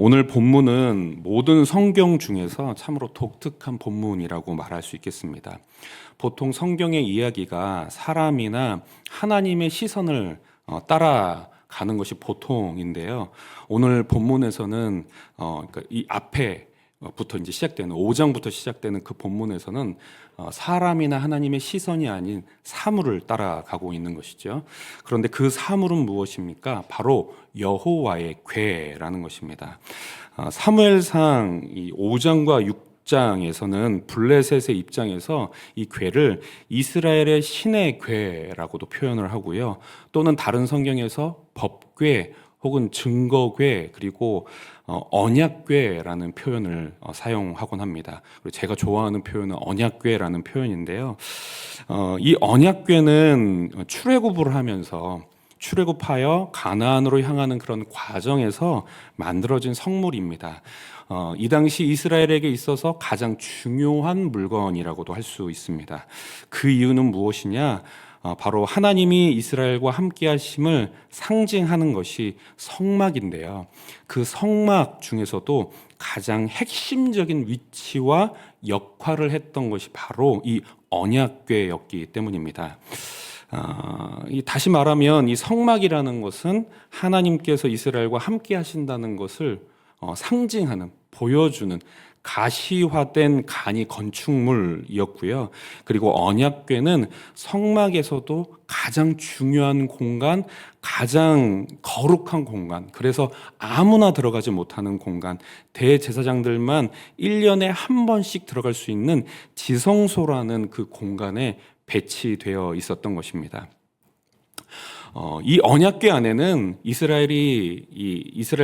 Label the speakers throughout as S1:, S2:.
S1: 오늘 본문은 모든 성경 중에서 참으로 독특한 본문이라고 말할 수 있겠습니다. 보통 성경의 이야기가 사람이나 하나님의 시선을 따라가는 것이 보통인데요. 오늘 본문에서는 그러니까 이 앞에부터 이제 시작되는 5장부터 시작되는 그 본문에서는 사람이나 하나님의 시선이 아닌 사물을 따라가고 있는 것이죠. 그런데 그 사물은 무엇입니까? 바로 여호와의 궤라는 것입니다. 사무엘상 이 5장과 6장에서는 블레셋의 입장에서 이 궤를 이스라엘의 신의 궤라고도 표현을 하고요. 또는 다른 성경에서 법궤 혹은 증거궤 그리고 언약궤라는 표현을 사용하곤 합니다. 그리고 제가 좋아하는 표현은 언약궤라는 표현인데요. 이 언약궤는 출애굽을 하면서 출애굽하여 가나안으로 향하는 그런 과정에서 만들어진 성물입니다. 이 당시 이스라엘에게 있어서 가장 중요한 물건이라고도 할 수 있습니다. 그 이유는 무엇이냐? 바로 하나님이 이스라엘과 함께 하심을 상징하는 것이 성막인데요. 그 성막 중에서도 가장 핵심적인 위치와 역할을 했던 것이 바로 이 언약궤였기 때문입니다. 다시 말하면 이 성막이라는 것은 하나님께서 이스라엘과 함께 하신다는 것을 상징하는, 보여주는 가시화된 간이 건축물이었고요. 그리고 언약궤는 성막에서도 가장 중요한 공간, 가장 거룩한 공간, 그래서 아무나 들어가지 못하는 공간, 대제사장들만 1년에 한 번씩 들어갈 수 있는 지성소라는 그 공간에 배치되어 있었던 것입니다. 이 언약궤 안에는 이스라엘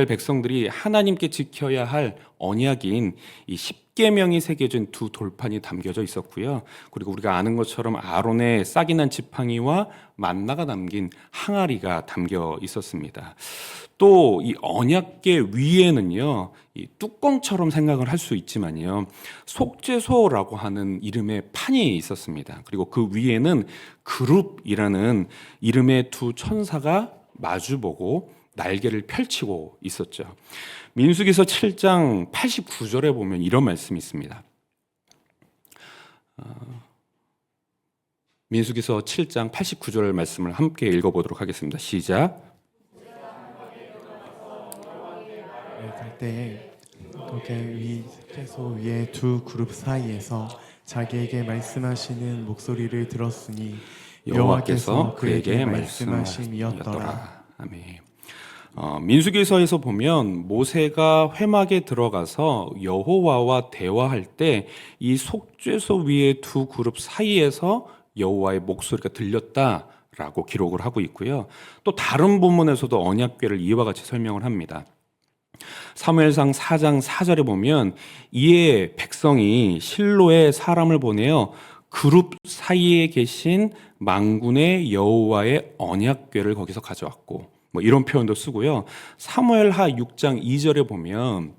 S1: 백성들이 하나님께 지켜야 할 언약인 이 십계명이 새겨진 두 돌판이 담겨져 있었고요. 그리고 우리가 아는 것처럼 아론의 싹이 난 지팡이와 만나가 담긴 항아리가 담겨 있었습니다. 또 이 언약궤 위에는요, 이 뚜껑처럼 생각을 할 수 있지만요, 속죄소라고 하는 이름의 판이 있었습니다. 그리고 그 위에는 그룹이라는 이름의 두 천사가 마주보고 날개를 펼치고 있었죠. 민수기서 7장 89절에 보면 이런 말씀이 있습니다. 민수기서 7장 89절 말씀을 함께 읽어보도록 하겠습니다. 시작.
S2: 갈 때에 위 채소 위에 두 그룹 사이에서 자기에게 말씀하시는 목소리를 들었으니 여호와께서 그에게 말씀하심이었더라.
S1: 아멘. 민수기서에서 보면 모세가 회막에 들어가서 여호와와 대화할 때 이 속죄소 위에 두 그룹 사이에서 여호와의 목소리가 들렸다라고 기록을 하고 있고요. 또 다른 본문에서도 언약궤를 이와 같이 설명을 합니다. 사무엘상 4장 4절에 보면 이에 백성이 실로에 사람을 보내어 그룹 사이에 계신 만군의 여호와의 언약궤를 거기서 가져왔고 이런 표현도 쓰고요. 사무엘하 6장 2절에 보면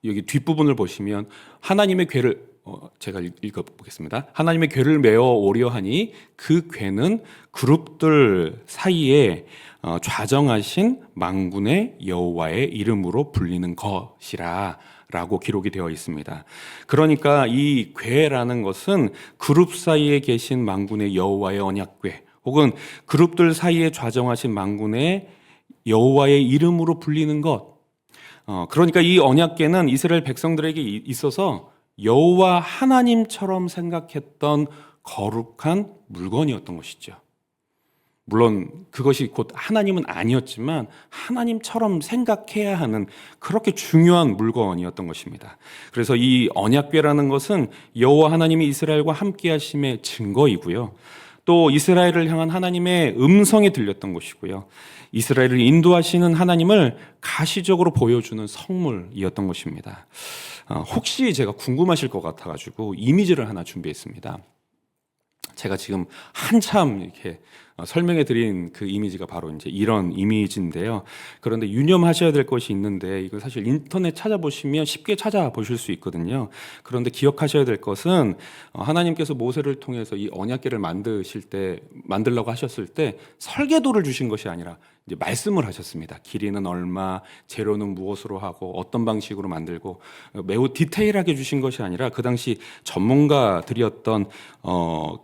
S1: 여기 뒷부분을 보시면 하나님의 궤를 제가 읽어보겠습니다. 하나님의 궤를 메어 오려 하니 그 궤는 그룹들 사이에 좌정하신 만군의 여호와의 이름으로 불리는 것이라 라고 기록이 되어 있습니다. 그러니까 이 궤라는 것은 그룹 사이에 계신 만군의 여호와의 언약궤 혹은 그룹들 사이에 좌정하신 만군의 여호와의 이름으로 불리는 것. 그러니까 이 언약궤는 이스라엘 백성들에게 있어서 여호와 하나님처럼 생각했던 거룩한 물건이었던 것이죠. 물론 그것이 곧 하나님은 아니었지만 하나님처럼 생각해야 하는 그렇게 중요한 물건이었던 것입니다. 그래서 이 언약궤라는 것은 여호와 하나님이 이스라엘과 함께 하심의 증거이고요. 또 이스라엘을 향한 하나님의 음성이 들렸던 것이고요. 이스라엘을 인도하시는 하나님을 가시적으로 보여주는 성물이었던 것입니다. 혹시 제가 궁금하실 것 같아가지고 이미지를 하나 준비했습니다. 제가 지금 한참 이렇게 설명해 드린 그 이미지가 바로 이제 이런 이미지인데요. 그런데 유념하셔야 될 것이 있는데 이거 사실 인터넷 찾아보시면 쉽게 찾아보실 수 있거든요. 그런데 기억하셔야 될 것은 하나님께서 모세를 통해서 이 언약궤를 만들려고 하셨을 때 설계도를 주신 것이 아니라 이제 말씀을 하셨습니다. 길이는 얼마, 재료는 무엇으로 하고 어떤 방식으로 만들고 매우 디테일하게 주신 것이 아니라 그 당시 전문가들이었던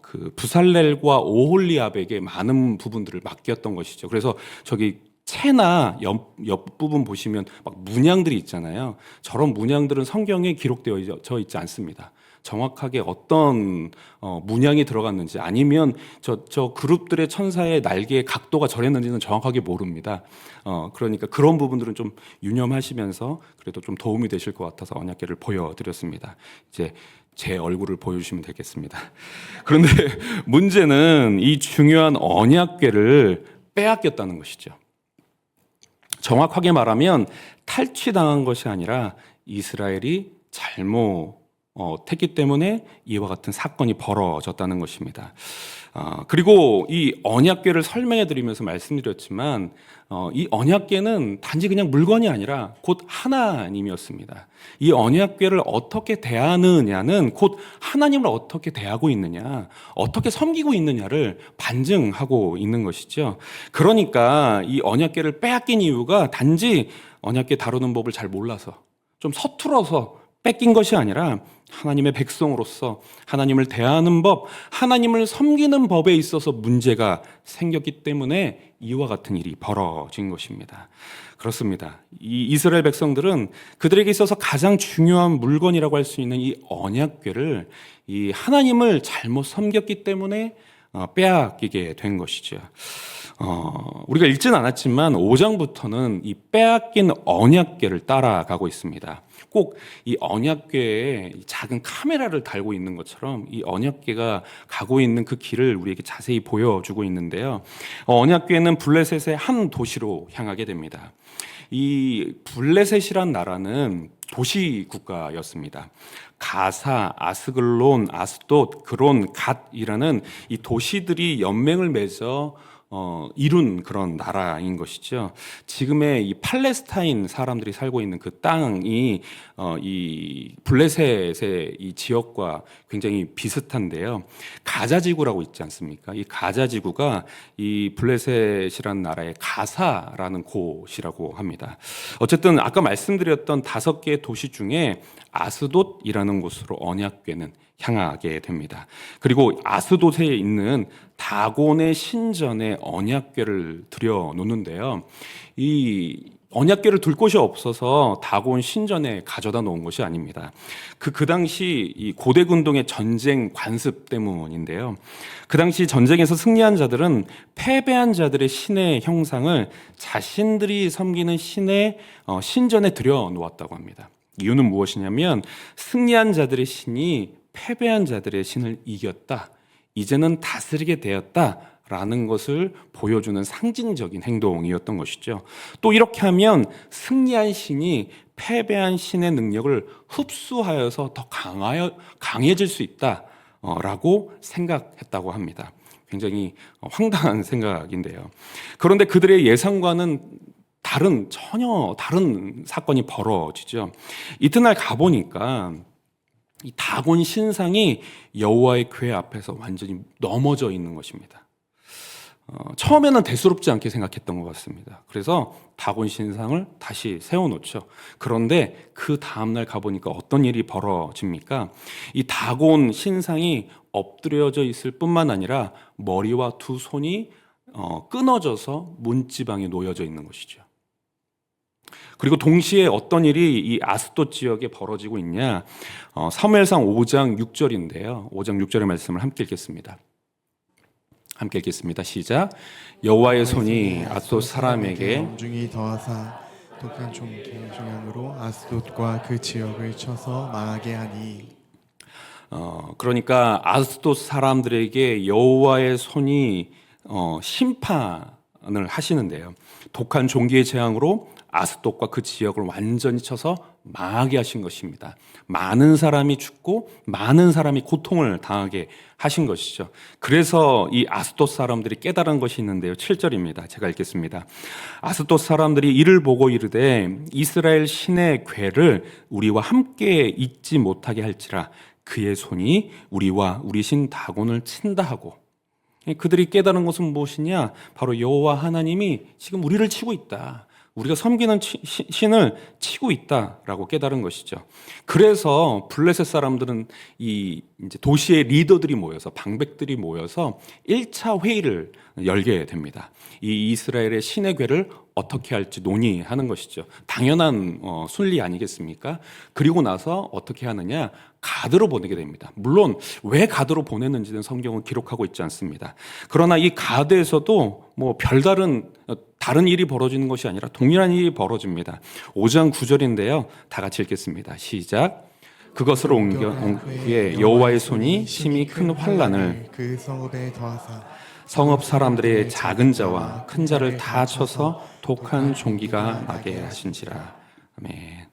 S1: 그 부살렐과 오홀리압에게 많은 부분들을 맡겼던 것이죠. 그래서 저기 채나 옆부분 보시면 막 문양들이 있잖아요. 저런 문양들은 성경에 기록되어 있지 않습니다. 정확하게 어떤 문양이 들어갔는지 아니면 저 그룹들의 천사의 날개의 각도가 저랬는지는 정확하게 모릅니다. 그러니까 그런 부분들은 좀 유념하시면서 그래도 좀 도움이 되실 것 같아서 언약궤를 보여드렸습니다. 이제 제 얼굴을 보여주시면 되겠습니다. 그런데 문제는 이 중요한 언약궤를 빼앗겼다는 것이죠. 정확하게 말하면 탈취당한 것이 아니라 이스라엘이 잘못했기 때문에 이와 같은 사건이 벌어졌다는 것입니다. 그리고 이 언약궤를 설명해 드리면서 말씀드렸지만 이 언약궤는 단지 그냥 물건이 아니라 곧 하나님이었습니다. 이 언약궤를 어떻게 대하느냐는 곧 하나님을 어떻게 대하고 있느냐, 어떻게 섬기고 있느냐를 반증하고 있는 것이죠. 그러니까 이 언약궤를 빼앗긴 이유가 단지 언약궤 다루는 법을 잘 몰라서 좀 서툴어서 뺏긴 것이 아니라 하나님의 백성으로서 하나님을 대하는 법, 하나님을 섬기는 법에 있어서 문제가 생겼기 때문에 이와 같은 일이 벌어진 것입니다. 그렇습니다. 이 이스라엘 백성들은 그들에게 있어서 가장 중요한 물건이라고 할 수 있는 이 언약궤를 이 하나님을 잘못 섬겼기 때문에 빼앗기게 된 것이죠. 우리가 읽진 않았지만 5장부터는 이 빼앗긴 언약궤를 따라가고 있습니다. 꼭 이 언약궤에 작은 카메라를 달고 있는 것처럼 이 언약궤가 가고 있는 그 길을 우리에게 자세히 보여주고 있는데요. 언약궤는 블레셋의 한 도시로 향하게 됩니다. 이 블레셋이란 나라는 도시 국가였습니다. 가사, 아스글론, 아스돗, 그론, 갓이라는 이 도시들이 연맹을 맺어 이룬 그런 나라인 것이죠. 지금의 이 팔레스타인 사람들이 살고 있는 그 땅이 이 블레셋의 이 지역과 굉장히 비슷한데요. 가자 지구라고 있지 않습니까? 이 가자 지구가 이 블레셋이라는 나라의 가사라는 곳이라고 합니다. 어쨌든 아까 말씀드렸던 5개의 도시 중에 아스돗이라는 곳으로 언약궤는 향하게 됩니다. 그리고 아스돗에 있는 다곤의 신전에 언약궤를 들여놓는데요. 이 언약궤를 둘 곳이 없어서 다곤 신전에 가져다 놓은 것이 아닙니다. 그 당시 이 고대 군동의 전쟁 관습 때문인데요. 그 당시 전쟁에서 승리한 자들은 패배한 자들의 신의 형상을 자신들이 섬기는 신의 신전에 들여놓았다고 합니다. 이유는 무엇이냐면 승리한 자들의 신이 패배한 자들의 신을 이겼다. 이제는 다스리게 되었다라는 것을 보여주는 상징적인 행동이었던 것이죠. 또 이렇게 하면 승리한 신이 패배한 신의 능력을 흡수하여서 더 강해질 수 있다라고 생각했다고 합니다. 굉장히 황당한 생각인데요. 그런데 그들의 예상과는 전혀 다른 사건이 벌어지죠. 이튿날 가보니까 이 다곤 신상이 여호와의 궤 앞에서 완전히 넘어져 있는 것입니다. 처음에는 대수롭지 않게 생각했던 것 같습니다. 그래서 다곤 신상을 다시 세워놓죠. 그런데 그 다음날 가보니까 어떤 일이 벌어집니까? 이 다곤 신상이 엎드려져 있을 뿐만 아니라 머리와 두 손이 끊어져서 문지방에 놓여져 있는 것이죠. 그리고 동시에 어떤 일이 이 아스돗 지역에 벌어지고 있냐? 사무엘상 5장 6절인데요. 5장 6절의 말씀을 함께 읽겠습니다. 시작. 여호와의 손이 아스돗 사람에게
S2: 엄중히 더하사 독한 종양으로 아스돗과 그 지역을 쳐서 망하게 하니.
S1: 그러니까 아스돗 사람들에게 여호와의 손이 심판을 하시는데요. 독한 종기의 재앙으로 아스돗과 그 지역을 완전히 쳐서 망하게 하신 것입니다. 많은 사람이 죽고 많은 사람이 고통을 당하게 하신 것이죠. 그래서 이 아스돗 사람들이 깨달은 것이 있는데요. 7절입니다. 제가 읽겠습니다. 아스돗 사람들이 이를 보고 이르되 이스라엘 신의 궤를 우리와 함께 잊지 못하게 할지라 그의 손이 우리와 우리 신 다곤을 친다 하고, 그들이 깨달은 것은 무엇이냐? 바로 여호와 하나님이 지금 우리를 치고 있다. 우리가 섬기는 신을 치고 있다라고 깨달은 것이죠. 그래서 블레셋 사람들은 이 이제 도시의 리더들이 모여서, 방백들이 모여서 1차 회의를 열게 됩니다. 이 이스라엘의 신의 궤를 어떻게 할지 논의하는 것이죠. 당연한 순리 아니겠습니까? 그리고 나서 어떻게 하느냐? 가드로 보내게 됩니다. 물론 왜 가드로 보냈는지는 성경은 기록하고 있지 않습니다. 그러나 이 가드에서도 뭐 별다른 다른 일이 벌어지는 것이 아니라 동일한 일이 벌어집니다. 5장 9절인데요. 다 같이 읽겠습니다. 시작. 그것을 옮긴 후에 여호와의 손이 심히 큰 환난을
S2: 그 성읍에 더하사
S1: 성읍 사람들의 작은 자와 큰 자를 다 쳐서 독한 종기가 나게 하신지라. 아멘.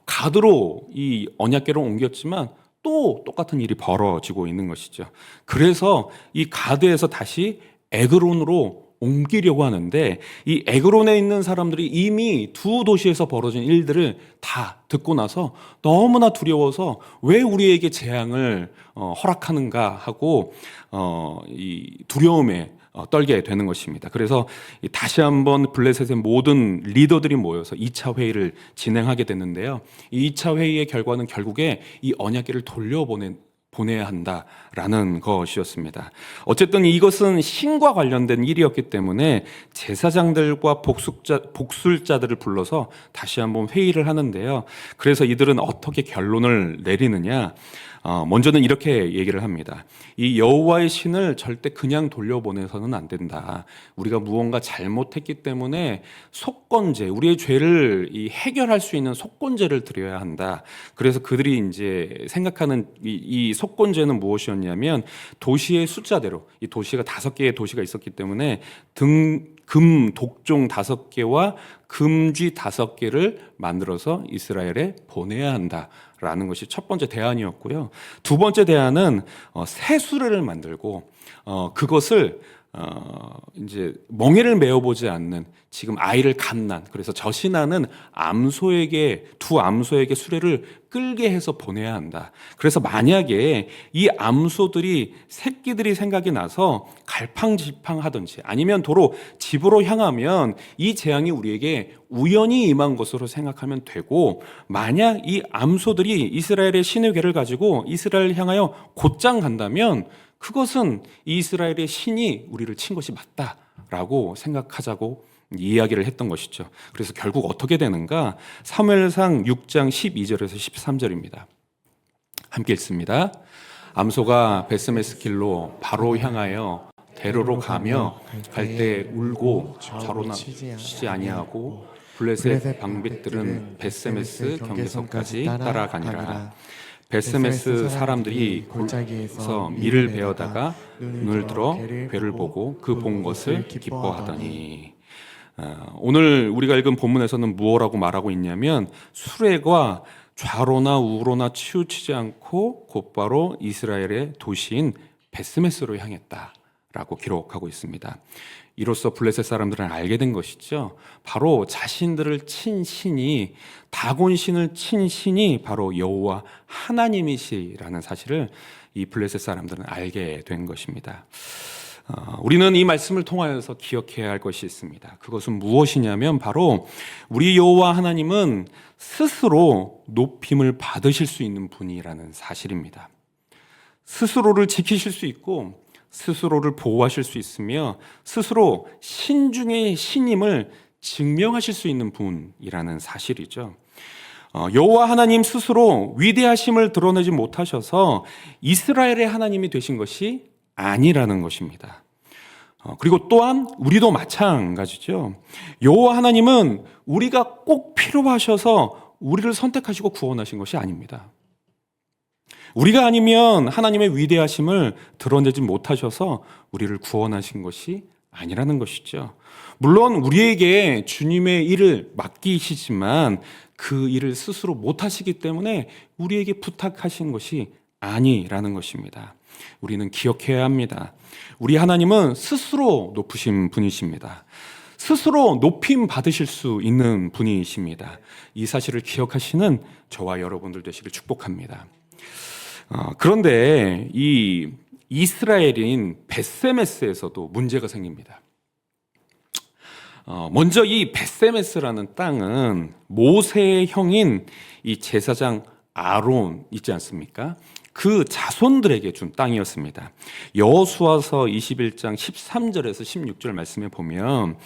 S1: 가드로 이 언약궤를 옮겼지만 또 똑같은 일이 벌어지고 있는 것이죠. 그래서 이 가드에서 다시 에그론으로 옮기려고 하는데, 이 에그론에 있는 사람들이 이미 두 도시에서 벌어진 일들을 다 듣고 나서 너무나 두려워서 왜 우리에게 재앙을 허락하는가 하고 이 두려움에 떨게 되는 것입니다. 그래서 다시 한번 블레셋의 모든 리더들이 모여서 2차 회의를 진행하게 됐는데요. 이 2차 회의의 결과는 결국에 이 언약궤를 보내야 한다라는 것이었습니다. 어쨌든 이것은 신과 관련된 일이었기 때문에 제사장들과 복술자들을 불러서 다시 한번 회의를 하는데요. 그래서 이들은 어떻게 결론을 내리느냐? 먼저는 이렇게 얘기를 합니다. 이 여호와의 신을 절대 그냥 돌려보내서는 안 된다. 우리가 무언가 잘못했기 때문에 속건제, 우리의 죄를 해결할 수 있는 속건제를 드려야 한다. 그래서 그들이 이제 생각하는 이 속건제는 무엇이었냐면, 도시의 숫자대로, 이 도시가 5개의 도시가 있었기 때문에 금 독종 5개와 금쥐 5개를 만들어서 이스라엘에 보내야 한다라는 것이 첫 번째 대안이었고요. 두 번째 대안은 새 수레를 만들고 그것을 이제 멍에를 메어보지 않는, 지금 아이를 갓난, 그래서 저신하는 두 암소에게 수레를 끌게 해서 보내야 한다. 그래서 만약에 이 암소들이 새끼들이 생각이 나서 갈팡질팡하든지 아니면 도로 집으로 향하면 이 재앙이 우리에게 우연히 임한 것으로 생각하면 되고, 만약 이 암소들이 이스라엘의 신의 궤를 가지고 이스라엘을 향하여 곧장 간다면 그것은 이스라엘의 신이 우리를 친 것이 맞다라고 생각하자고 이야기를 했던 것이죠. 그래서 결국 어떻게 되는가? 사무엘상 6장 12절에서 13절입니다. 함께 읽습니다. 암소가 베스메스 길로 바로 향하여 대로로 가며 갈 때 울고 좌로나 쉬지 아니하고 블레셋 방백들은 베스메스 경계선까지 따라가니라. 베스메스 사람들이 골짜기에서 밀을 베어다가 눈을 들어 궤를 보고 그 본 것을 기뻐하더니. 오늘 우리가 읽은 본문에서는 무엇라고 말하고 있냐면, 수레가 좌로나 우로나 치우치지 않고 곧바로 이스라엘의 도시인 베스메스로 향했다라고 기록하고 있습니다. 이로써 블레셋 사람들은 알게 된 것이죠. 바로 자신들을 친 신이, 다곤 신을 친 신이 바로 여호와 하나님이시라는 사실을 이 블레셋 사람들은 알게 된 것입니다. 우리는 이 말씀을 통하여서 기억해야 할 것이 있습니다. 그것은 무엇이냐면 바로 우리 여호와 하나님은 스스로 높임을 받으실 수 있는 분이라는 사실입니다. 스스로를 지키실 수 있고 스스로를 보호하실 수 있으며 스스로 신 중의 신임을 증명하실 수 있는 분이라는 사실이죠. 여호와 하나님 스스로 위대하심을 드러내지 못하셔서 이스라엘의 하나님이 되신 것이 아니라는 것입니다. 그리고 또한 우리도 마찬가지죠. 여호와 하나님은 우리가 꼭 필요하셔서 우리를 선택하시고 구원하신 것이 아닙니다. 우리가 아니면 하나님의 위대하심을 드러내지 못하셔서 우리를 구원하신 것이 아니라는 것이죠. 물론 우리에게 주님의 일을 맡기시지만 그 일을 스스로 못하시기 때문에 우리에게 부탁하신 것이 아니라는 것입니다. 우리는 기억해야 합니다. 우리 하나님은 스스로 높으신 분이십니다. 스스로 높임 받으실 수 있는 분이십니다. 이 사실을 기억하시는 저와 여러분들 되시길 축복합니다. 그런데 이 이스라엘인 벳세메스에서도 문제가 생깁니다. 먼저 이 벳세메스라는 땅은 모세의 형인 이 제사장 아론 있지 않습니까? 그 자손들에게 준 땅이었습니다. 여호수아서 21장 13절에서 16절 말씀에 보면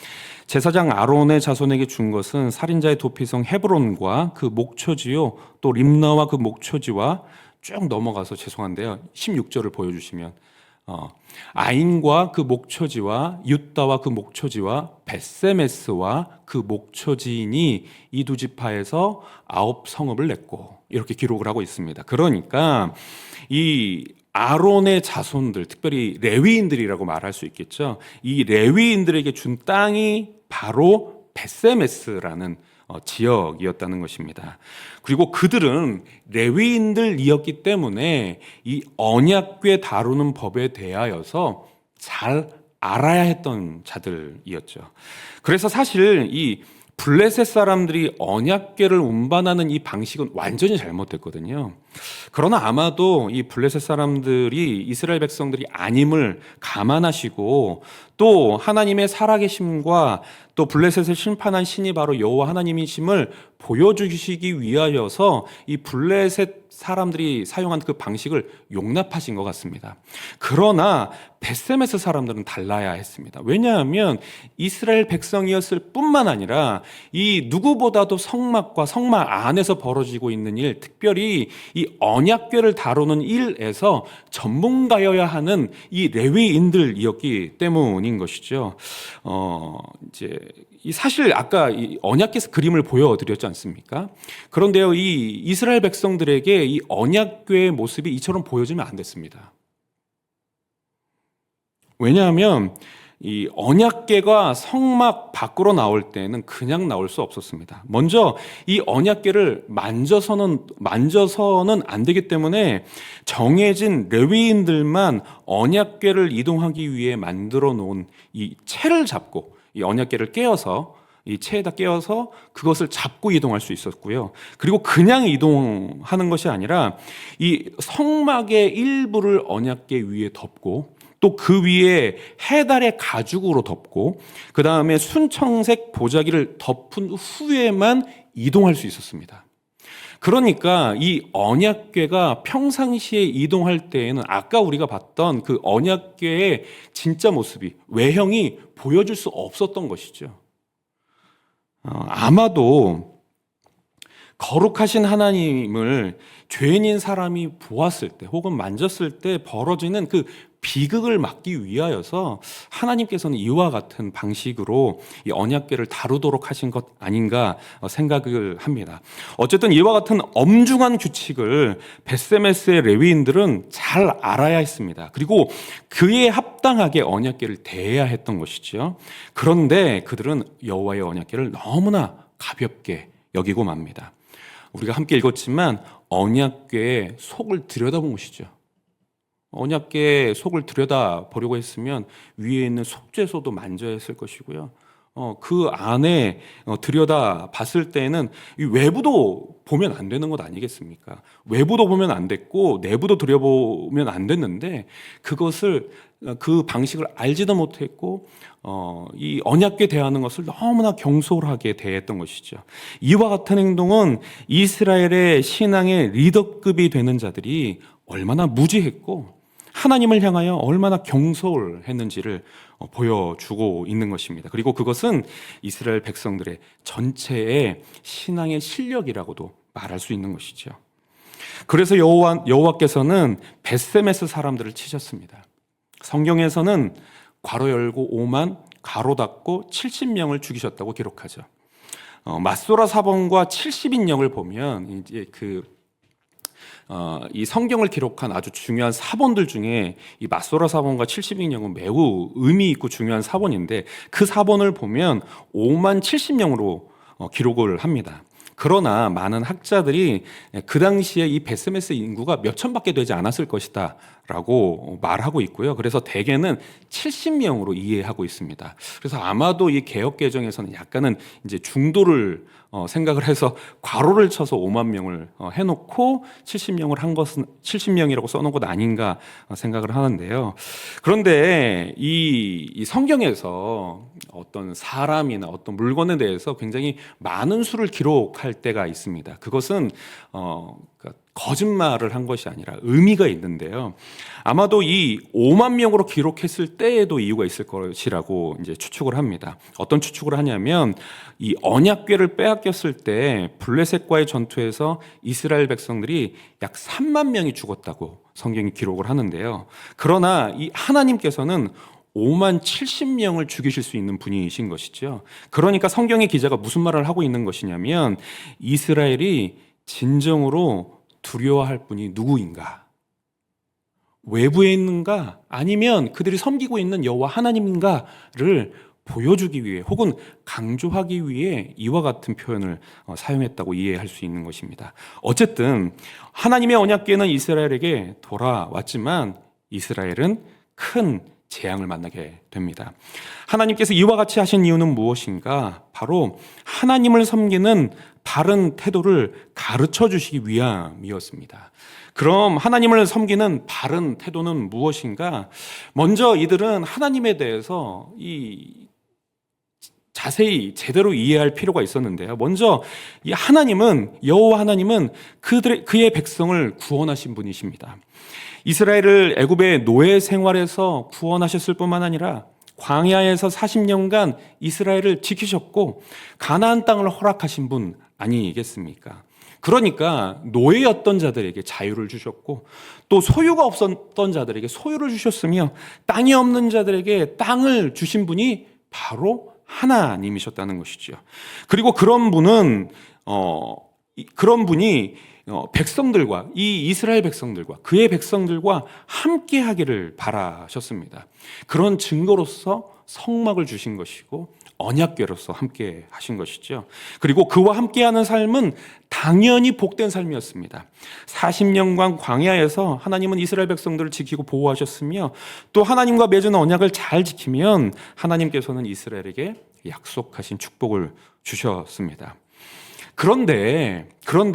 S1: 제사장 아론의 자손에게 준 것은 살인자의 도피성 헤브론과 그 목초지요, 또 림나와 그 목초지와 쭉 넘어가서 죄송한데요, 16절을 보여주시면 아인과 그 목초지와 윳다와 그 목초지와 벳세메스와 그 목초지인이 이 두 지파에서 9성읍을 냈고, 이렇게 기록을 하고 있습니다. 그러니까 이 아론의 자손들, 특별히 레위인들이라고 말할 수 있겠죠. 이 레위인들에게 준 땅이 바로 벳세메스라는 지역이었다는 것입니다. 그리고 그들은 레위인들이었기 때문에 이 언약궤 다루는 법에 대하여서 잘 알아야 했던 자들이었죠. 그래서 사실 이 블레셋 사람들이 언약궤를 운반하는 이 방식은 완전히 잘못됐거든요. 그러나 아마도 이 블레셋 사람들이 이스라엘 백성들이 아님을 감안하시고 또 하나님의 살아계심과 또 블레셋을 심판한 신이 바로 여호와 하나님이심을 보여주시기 위하여서 이 블레셋 사람들이 사용한 그 방식을 용납하신 것 같습니다. 그러나 벳세메스 사람들은 달라야 했습니다. 왜냐하면 이스라엘 백성이었을 뿐만 아니라 이 누구보다도 성막과 성막 안에서 벌어지고 있는 일, 특별히 이 언약궤를 다루는 일에서 전문가여야 하는 이 레위인들이었기 때문인 것이죠. 이제 사실 아까 이 언약궤 그림을 보여드렸지 않습니까? 그런데요, 이 이스라엘 백성들에게 이 언약궤의 모습이 이처럼 보여지면 안 됐습니다. 왜냐하면 이 언약궤가 성막 밖으로 나올 때는 그냥 나올 수 없었습니다. 먼저 이 언약궤를 만져서는 안 되기 때문에 정해진 레위인들만 언약궤를 이동하기 위해 만들어 놓은 이 채를 잡고 이 언약궤를 깨어서 이 채에다 깨어서 그것을 잡고 이동할 수 있었고요. 그리고 그냥 이동하는 것이 아니라 이 성막의 일부를 언약궤 위에 덮고 또 그 위에 해달의 가죽으로 덮고 그 다음에 순청색 보자기를 덮은 후에만 이동할 수 있었습니다. 그러니까 이 언약궤가 평상시에 이동할 때에는 아까 우리가 봤던 그 언약궤의 진짜 모습이, 외형이 보여줄 수 없었던 것이죠. 아마도 거룩하신 하나님을 죄인인 사람이 보았을 때 혹은 만졌을 때 벌어지는 그 비극을 막기 위하여서 하나님께서는 이와 같은 방식으로 이 언약궤를 다루도록 하신 것 아닌가 생각을 합니다. 어쨌든 이와 같은 엄중한 규칙을 벳세메스의 레위인들은 잘 알아야 했습니다. 그리고 그에 합당하게 언약궤를 대해야 했던 것이죠. 그런데 그들은 여호와의 언약궤를 너무나 가볍게 여기고 맙니다. 우리가 함께 읽었지만 언약궤의 속을 들여다본 것이죠. 언약궤의 속을 들여다보려고 했으면 위에 있는 속죄소도 만져야 했을 것이고요. 그 안에 들여다봤을 때는 이 외부도 보면 안 되는 것 아니겠습니까? 외부도 보면 안 됐고 내부도 들여보면 안 됐는데 그것을 그 방식을 알지도 못했고 이 언약궤 대하는 것을 너무나 경솔하게 대했던 것이죠. 이와 같은 행동은 이스라엘의 신앙의 리더급이 되는 자들이 얼마나 무지했고 하나님을 향하여 얼마나 경솔했는지를 보여주고 있는 것입니다. 그리고 그것은 이스라엘 백성들의 전체의 신앙의 실력이라고도 말할 수 있는 것이죠. 그래서 여호와께서는 벳세메스 사람들을 치셨습니다. 성경에서는 괄호 열고 5만 가로 닫고 70명을 죽이셨다고 기록하죠. 맞소라 사본과 70인령을 보면 이제 이 성경을 기록한 아주 중요한 사본들 중에 이 맞소라 사본과 70인령은 매우 의미 있고 중요한 사본인데 그 사본을 보면 5만 70명으로 기록을 합니다. 그러나 많은 학자들이 그 당시에 이 베스메스 인구가 몇 천밖에 되지 않았을 것이다 라고 말하고 있고요. 그래서 대개는 70명으로 이해하고 있습니다. 그래서 아마도 이 개역 개정에서는 약간은 이제 중도를 생각을 해서 괄호를 쳐서 5만 명을 해놓고 70명을 한 것은 70명이라고 써놓은 것 아닌가 생각을 하는데요. 그런데 이 성경에서 어떤 사람이나 어떤 물건에 대해서 굉장히 많은 수를 기록할 때가 있습니다. 그것은 그러니까 거짓말을 한 것이 아니라 의미가 있는데요. 아마도 이 5만 명으로 기록했을 때에도 이유가 있을 것이라고 이제 추측을 합니다. 어떤 추측을 하냐면 이 언약궤를 빼앗겼을 때 블레셋과의 전투에서 이스라엘 백성들이 약 3만 명이 죽었다고 성경이 기록을 하는데요. 그러나 이 하나님께서는 5만 70명을 죽이실 수 있는 분이신 것이죠. 그러니까 성경의 기자가 무슨 말을 하고 있는 것이냐면 이스라엘이 진정으로 두려워할 분이 누구인가? 외부에 있는가? 아니면 그들이 섬기고 있는 여호와 하나님인가를 보여주기 위해 혹은 강조하기 위해 이와 같은 표현을 사용했다고 이해할 수 있는 것입니다. 어쨌든 하나님의 언약궤는 이스라엘에게 돌아왔지만 이스라엘은 큰 재앙을 만나게 됩니다. 하나님께서 이와 같이 하신 이유는 무엇인가? 바로 하나님을 섬기는 바른 태도를 가르쳐 주시기 위함이었습니다. 그럼 하나님을 섬기는 바른 태도는 무엇인가? 먼저 이들은 하나님에 대해서 자세히 제대로 이해할 필요가 있었는데요. 먼저 이 하나님은 여호와 하나님은 그의 백성을 구원하신 분이십니다. 이스라엘을 애굽의 노예 생활에서 구원하셨을 뿐만 아니라 광야에서 40년간 이스라엘을 지키셨고 가나안 땅을 허락하신 분 아니겠습니까? 그러니까 노예였던 자들에게 자유를 주셨고 또 소유가 없었던 자들에게 소유를 주셨으며 땅이 없는 자들에게 땅을 주신 분이 바로 하나님이셨다는 것이죠. 그리고 그런 분이 백성들과 이 이스라엘 백성들과 그의 백성들과 함께 하기를 바라셨습니다. 그런 증거로서 성막을 주신 것이고 언약궤로서 함께 하신 것이죠. 그리고 그와 함께하는 삶은 당연히 복된 삶이었습니다. 40년간 광야에서 하나님은 이스라엘 백성들을 지키고 보호하셨으며 또 하나님과 맺은 언약을 잘 지키면 하나님께서는 이스라엘에게 약속하신 축복을 주셨습니다. 그런데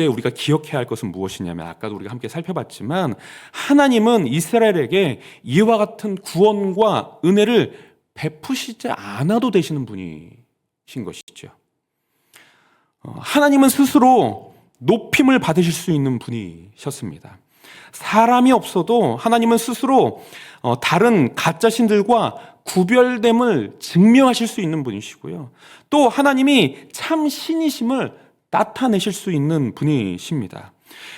S1: 우리가 기억해야 할 것은 무엇이냐면 아까도 우리가 함께 살펴봤지만 하나님은 이스라엘에게 이와 같은 구원과 은혜를 베푸시지 않아도 되시는 분이신 것이죠. 하나님은 스스로 높임을 받으실 수 있는 분이셨습니다. 사람이 없어도 하나님은 스스로 다른 가짜 신들과 구별됨을 증명하실 수 있는 분이시고요. 또 하나님이 참 신이심을 나타내실 수 있는 분이십니다.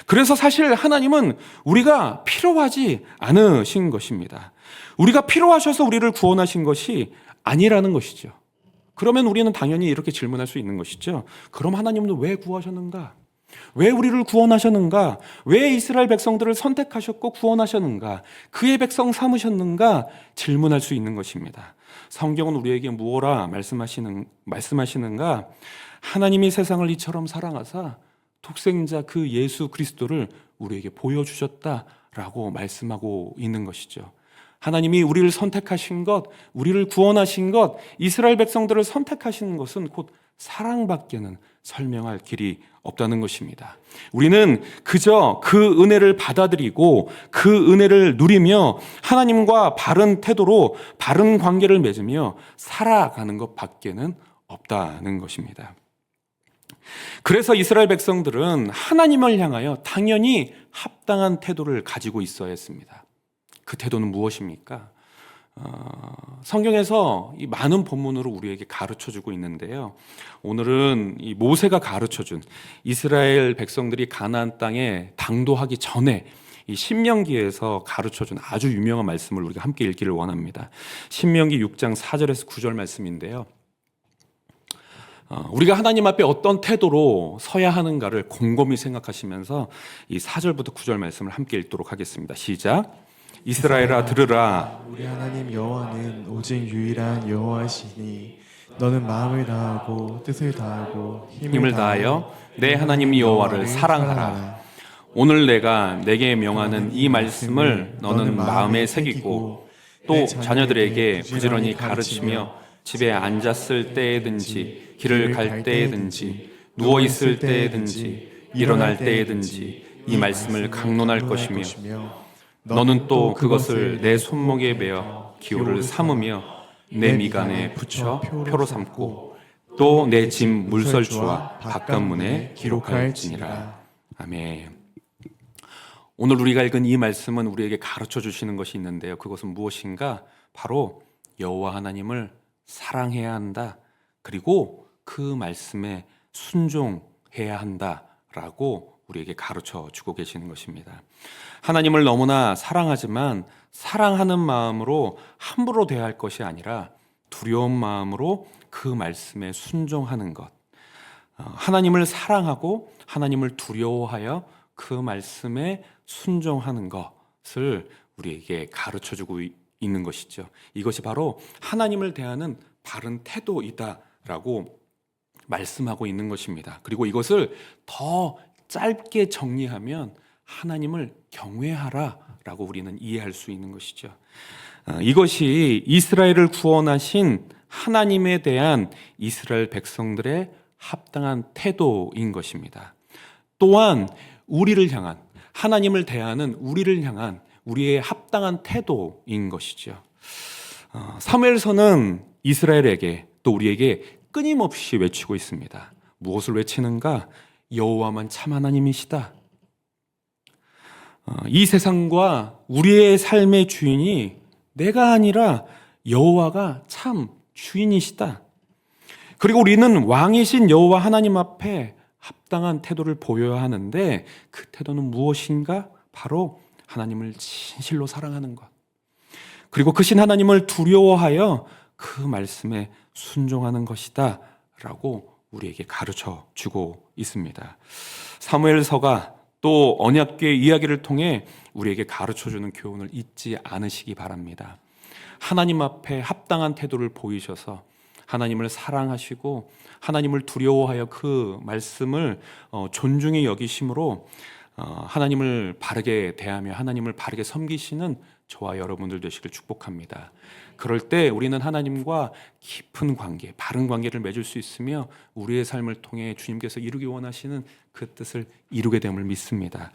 S1: 그래서 사실 하나님은 우리가 필요하지 않으신 것입니다. 우리가 필요하셔서 우리를 구원하신 것이 아니라는 것이죠. 그러면 우리는 당연히 이렇게 질문할 수 있는 것이죠. 그럼 하나님은 왜 구하셨는가? 왜 우리를 구원하셨는가? 왜 이스라엘 백성들을 선택하셨고 구원하셨는가? 그의 백성 삼으셨는가? 질문할 수 있는 것입니다. 성경은 우리에게 무엇라 말씀하시는가? 하나님이 세상을 이처럼 사랑하사 독생자 그 예수 그리스도를 우리에게 보여주셨다라고 말씀하고 있는 것이죠. 하나님이 우리를 선택하신 것, 우리를 구원하신 것, 이스라엘 백성들을 선택하신 것은 곧 사랑밖에는 설명할 길이 없다는 것입니다. 우리는 그저 그 은혜를 받아들이고 그 은혜를 누리며 하나님과 바른 태도로 바른 관계를 맺으며 살아가는 것 밖에는 없다는 것입니다. 그래서 이스라엘 백성들은 하나님을 향하여 당연히 합당한 태도를 가지고 있어야 했습니다. 그 태도는 무엇입니까? 성경에서 이 많은 본문으로 우리에게 가르쳐주고 있는데요. 오늘은 이 모세가 가르쳐준 이스라엘 백성들이 가나안 땅에 당도하기 전에 이 신명기에서 가르쳐준 아주 유명한 말씀을 우리가 함께 읽기를 원합니다. 신명기 6장 4절에서 9절 말씀인데요. 우리가 하나님 앞에 어떤 태도로 서야 하는가를 곰곰이 생각하시면서 이 4절부터 9절 말씀을 함께 읽도록 하겠습니다. 시작. 이스라엘아 들으라.
S2: 우리 하나님 여호와는 오직 유일한 여호와시니 너는 마음을 다하고 뜻을 다하고
S1: 힘을 다하여 내 하나님 여호와를 사랑하라. 오늘 내가 내게 명하는 이 말씀을 너는 마음에 새기고 또 자녀들에게 부지런히 가르치며 집에 앉았을 때에든지 길을 갈 때에든지 누워 있을 때에든지 일어날 때에든지 이 말씀을 강론할 것이며 너는 또 그것을 내 손목에 매어 기호를 삼으며 내 미간에 붙여 표로 삼고 또 내 집 물설주와 바깥문에 기록할지니라. 아멘. 오늘 우리가 읽은 이 말씀은 우리에게 가르쳐 주시는 것이 있는데요. 그것은 무엇인가? 바로 여호와 하나님을 사랑해야 한다. 그리고 그 말씀에 순종해야 한다라고 우리에게 가르쳐 주고 계시는 것입니다. 하나님을 너무나 사랑하지만 사랑하는 마음으로 함부로 대할 것이 아니라 두려운 마음으로 그 말씀에 순종하는 것. 하나님을 사랑하고 하나님을 두려워하여 그 말씀에 순종하는 것을 우리에게 가르쳐주고 있는 것이죠. 이것이 바로 하나님을 대하는 바른 태도이다라고 말씀하고 있는 것입니다. 그리고 이것을 더 짧게 정리하면 하나님을 경외하라라고 우리는 이해할 수 있는 것이죠. 이것이 이스라엘을 구원하신 하나님에 대한 이스라엘 백성들의 합당한 태도인 것입니다. 또한 우리를 향한 하나님을 대하는 우리를 향한 우리의 합당한 태도인 것이죠. 사무엘서는 이스라엘에게 또 우리에게 끊임없이 외치고 있습니다. 무엇을 외치는가? 여호와만 참 하나님이시다. 이 세상과 우리의 삶의 주인이 내가 아니라 여호와가 참 주인이시다. 그리고 우리는 왕이신 여호와 하나님 앞에 합당한 태도를 보여야 하는데 그 태도는 무엇인가? 바로 하나님을 진실로 사랑하는 것. 그리고 그 신 하나님을 두려워하여 그 말씀에 순종하는 것이다 라고 우리에게 가르쳐 주고 있습니다. 사무엘서가 또 언약궤의 이야기를 통해 우리에게 가르쳐 주는 교훈을 잊지 않으시기 바랍니다. 하나님 앞에 합당한 태도를 보이셔서 하나님을 사랑하시고 하나님을 두려워하여 그 말씀을 존중히 여기심으로 하나님을 바르게 대하며 하나님을 바르게 섬기시는 저와 여러분들 되시길 축복합니다. 그럴 때 우리는 하나님과 깊은 관계, 바른 관계를 맺을 수 있으며 우리의 삶을 통해 주님께서 이루기 원하시는 그 뜻을 이루게 됨을 믿습니다.